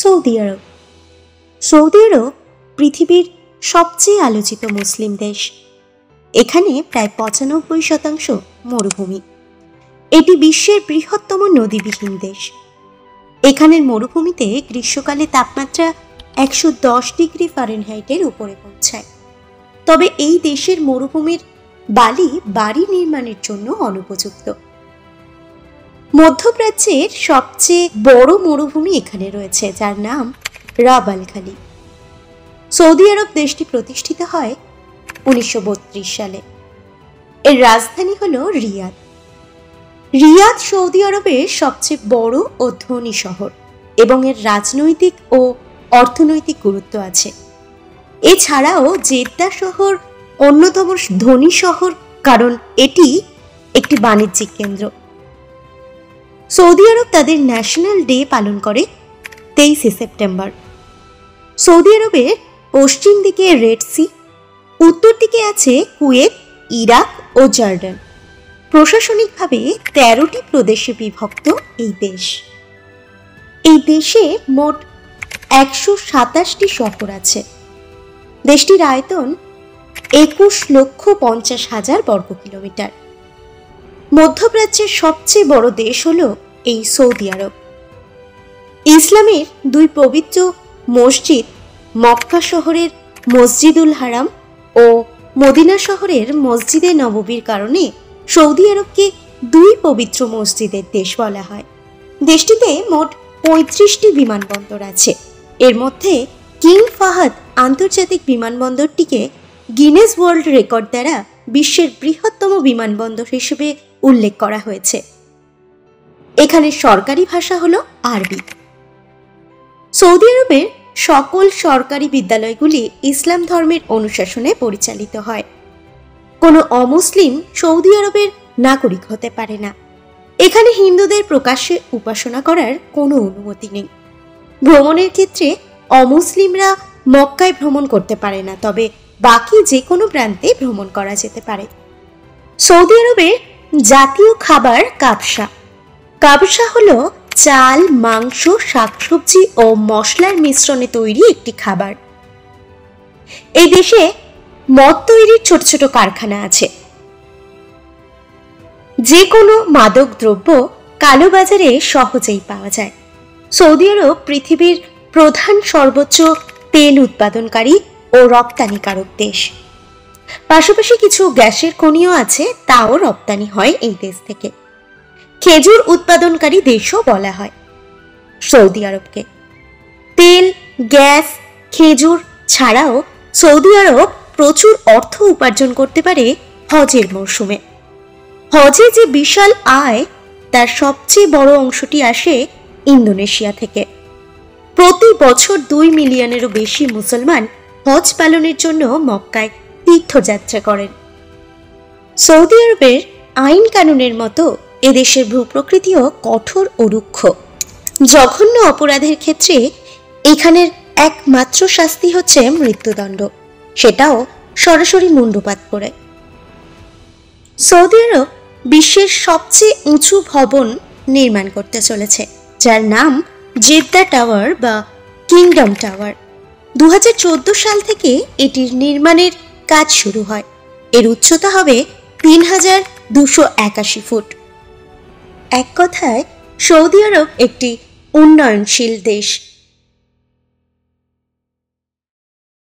Saudi আরব। Saudi আরব পৃথিবীর সবচেয়ে আলোচিত মুসলিম দেশ। এখানে প্রায় ৯৫% মরুভূমি। এটি বিশ্বের বৃহত্তম নদীবিহীন দেশ। এখানের মরুভূমিতে গ্রীষ্মকালে তাপমাত্রা ১১০ ডিগ্রি ফারেনহাইটের উপরে পৌঁছায়। তবে এই দেশের মরুভূমির বালি বাড়ি নির্মাণের জন্য অনুপযুক্ত। মধ্যপ্রাচ্যের সবচেয়ে বড় মরুভূমি এখানে রয়েছে, যার নাম রাব আল খালি। সৌদি আরব দেশটি প্রতিষ্ঠিত হয় ১৯৩২ সালে। এর রাজধানী হল রিয়াদ। রিয়াদ সৌদি আরবের সবচেয়ে বড় ও ধনী শহর এবং এর রাজনৈতিক ও অর্থনৈতিক গুরুত্ব আছে। এছাড়াও জেদ্দা শহর অন্যতম ধনী শহর, কারণ এটি একটি বাণিজ্যিক কেন্দ্র। সৌদি আরব তাদের ন্যাশনাল ডে পালন করে ২৩ সেপ্টেম্বর। সৌদি আরবের পশ্চিম দিকে রেড সি, উত্তর দিকে আছে কুয়েত, ইরাক ও জর্ডান। প্রশাসনিকভাবে ১৩টি প্রদেশে বিভক্ত এই দেশ। এই দেশে মোট ১২৭টি শহর আছে। দেশটির আয়তন ২১,৫০,০০০ বর্গ কিলোমিটার। মধ্যপ্রাচ্যের সবচেয়ে বড় দেশ হল এই সৌদি আরব। ইসলামের দুই পবিত্র মসজিদ মক্কা শহরের মসজিদুল হারাম ও মদিনা শহরের মসজিদে নববীর কারণে সৌদি আরবকে দুই পবিত্র মসজিদের দেশ বলা হয়। দেশটিতে মোট ৩৫টি বিমানবন্দর আছে। এর মধ্যে কিং ফাহাদ আন্তর্জাতিক বিমানবন্দরটিকে গিনেস ওয়ার্ল্ড রেকর্ড দ্বারা বিশ্বের বৃহত্তম বিমানবন্দর হিসেবে উল্লেখ করা হয়েছে। এখানে সরকারি ভাষা হল আরবি। সৌদি আরবের সকল সরকারি বিদ্যালয়গুলি ইসলাম ধর্মের অনুশাসনে পরিচালিত হয়। কোনো অমুসলিম সৌদি আরবের নাগরিক হতে পারে না। এখানে হিন্দুদের প্রকাশ্যে উপাসনা করার কোনো অনুমতি নেই। ভ্রমণের ক্ষেত্রে অমুসলিমরা মক্কায় ভ্রমণ করতে পারে না, তবে বাকি যে কোনো প্রান্তে ভ্রমণ করা যেতে পারে। সৌদি আরবের জাতীয় খাবার কাবসা। কাবসা হলো চাল, মাংস, শাকসবজি ও মশলার মিশ্রণে তৈরি একটি খাবার। এই দেশে মদ তৈরির ছোট ছোট কারখানা আছে। যে কোনো মাদক দ্রব্য কালোবাজারে সহজেই পাওয়া যায়। সৌদি আরব পৃথিবীর প্রধান সর্বোচ্চ তেল উৎপাদনকারী ও রপ্তানিকারক দেশ। পাশাপাশি কিছু গ্যাসের খনিও আছে, তাও রপ্তানি হয় এই দেশ থেকে। খেজুর উৎপাদনকারী দেশও বলা হয় সৌদি আরবকে। তেল, গ্যাস, খেজুর ছাড়াও সৌদি আরব প্রচুর অর্থ উপার্জন করতে পারে হজের মরশুমে। হজে যে বিশাল আয়, তার সবচেয়ে বড় অংশটি আসে ইন্দোনেশিয়া থেকে। প্রতি বছর ২ মিলিয়নেরও বেশি মুসলমান হজ পালনের জন্য মক্কায় তীর্থযাত্রা করেন। সৌদি আরবের আইন কানুনের মতো এদেশের ভূপ্রকৃতিও কঠোর ও রুক্ষ। জঘন্য অপরাধের ক্ষেত্রে এখানের একমাত্র শাস্তি হচ্ছে মৃত্যুদণ্ড, সেটাও সরাসরি মুণ্ডুপাত করে। সৌদি আরব বিশ্বের সবচেয়ে উঁচু ভবন নির্মাণ করতে চলেছে, যার নাম জেদ্দা টাওয়ার বা কিংডম টাওয়ার। ২০১৪ সাল থেকে এটির নির্মাণের কাজ শুরু হয়। এর উচ্চতা হবে ৩,২৮১ ফুট। এক কথায় সৌদি আরব একটি উন্নয়নশীল দেশ।